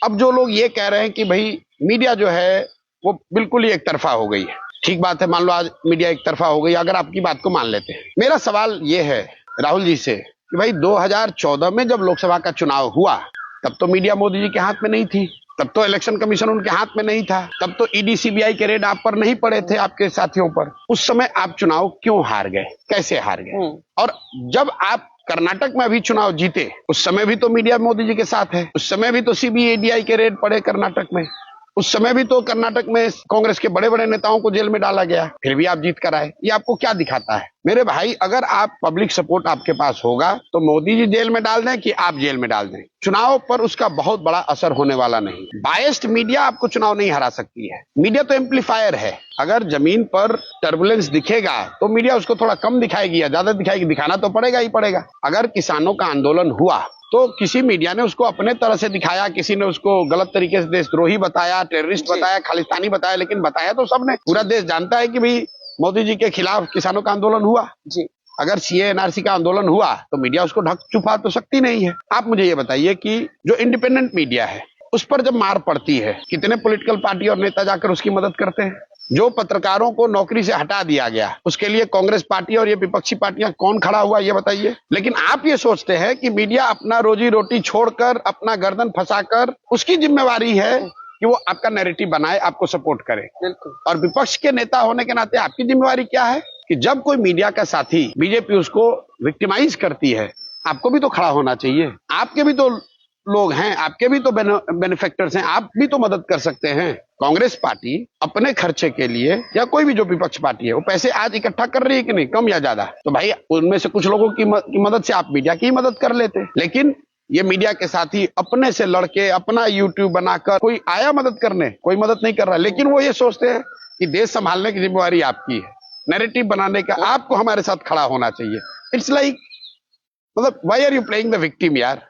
अब जो लोग ये कह रहे हैं कि भाई मीडिया जो है वो बिल्कुल ही एक तरफा हो गई है, ठीक बात है, मान लो आज मीडिया एक तरफा हो गई, अगर आपकी बात को मान लेते हैं। मेरा सवाल ये है राहुल जी से कि भाई 2014 में जब लोकसभा का चुनाव हुआ तब तो मीडिया मोदी जी के हाथ में नहीं थी, तब तो इलेक्शन कमीशन उनके हाथ में नहीं था, तब तो ईडी सीबीआई के रेड आप पर नहीं पड़े थे, आपके साथियों पर। उस समय आप चुनाव क्यों हार गए, कैसे हार गए? और जब आप कर्नाटक में अभी चुनाव जीते उस समय भी तो मीडिया मोदी जी के साथ है, उस समय भी तो सीबीआई के रेड पड़े कर्नाटक में, उस समय भी तो कर्नाटक में कांग्रेस के बड़े बड़े नेताओं को जेल में डाला गया, फिर भी आप जीत कर आए। ये आपको क्या दिखाता है? मेरे भाई, अगर आप पब्लिक सपोर्ट आपके पास होगा तो मोदी जी जेल में डाल दें कि आप जेल में डाल दें, चुनाव पर उसका बहुत बड़ा असर होने वाला नहीं। बायस्ड मीडिया आपको चुनाव नहीं हरा सकती है। मीडिया तो एम्पलीफायर है। अगर जमीन पर टर्बुलेंस दिखेगा तो मीडिया उसको थोड़ा कम दिखाएगी या ज्यादा दिखाएगी, दिखाना तो पड़ेगा ही पड़ेगा। अगर किसानों का आंदोलन हुआ तो किसी मीडिया ने उसको अपने तरह से दिखाया, किसी ने उसको गलत तरीके से देशद्रोही बताया, टेररिस्ट बताया, खालिस्तानी बताया, लेकिन बताया तो सबने। पूरा देश जानता है कि भाई मोदी जी के खिलाफ किसानों का आंदोलन हुआ जी। अगर सीए एनआरसी का आंदोलन हुआ तो मीडिया उसको ढक छुपा तो सकती नहीं है। आप मुझे ये बताइए कि जो इंडिपेंडेंट मीडिया है उस पर जब मार पड़ती है, कितने पॉलिटिकल पार्टी और नेता जाकर उसकी मदद करते हैं? जो पत्रकारों को नौकरी से हटा दिया गया उसके लिए कांग्रेस पार्टी और ये विपक्षी पार्टियां कौन खड़ा हुआ, ये बताइए। लेकिन आप ये सोचते हैं कि मीडिया अपना रोजी रोटी छोड़कर, अपना गर्दन फंसाकर, उसकी जिम्मेवारी है कि वो आपका नैरेटिव बनाए, आपको सपोर्ट करे। और विपक्ष के नेता होने के नाते आपकी जिम्मेवारी क्या है कि जब कोई मीडिया का साथी बीजेपी उसको विक्टिमाइज करती है, आपको भी तो खड़ा होना चाहिए। आपके भी तो लोग हैं, आपके भी तो बेनिफिक्टर्स हैं, आप भी तो मदद कर सकते हैं। कांग्रेस पार्टी अपने खर्चे के लिए या कोई भी जो विपक्ष पार्टी है वो पैसे आज इकट्ठा कर रही है कि नहीं, कम या ज्यादा? तो भाई उनमें से कुछ लोगों की मदद से आप मीडिया की ही मदद कर लेते। लेकिन ये मीडिया के साथी अपने से लड़के अपना यूट्यूब बनाकर, कोई आया मदद करने, कोई मदद नहीं कर रहा, लेकिन वो ये सोचते हैं कि देश संभालने की जिम्मेवारी आपकी है, नैरेटिव बनाने का आपको हमारे साथ खड़ा होना चाहिए। इट्स लाइक, मतलब why are you playing the victim यार?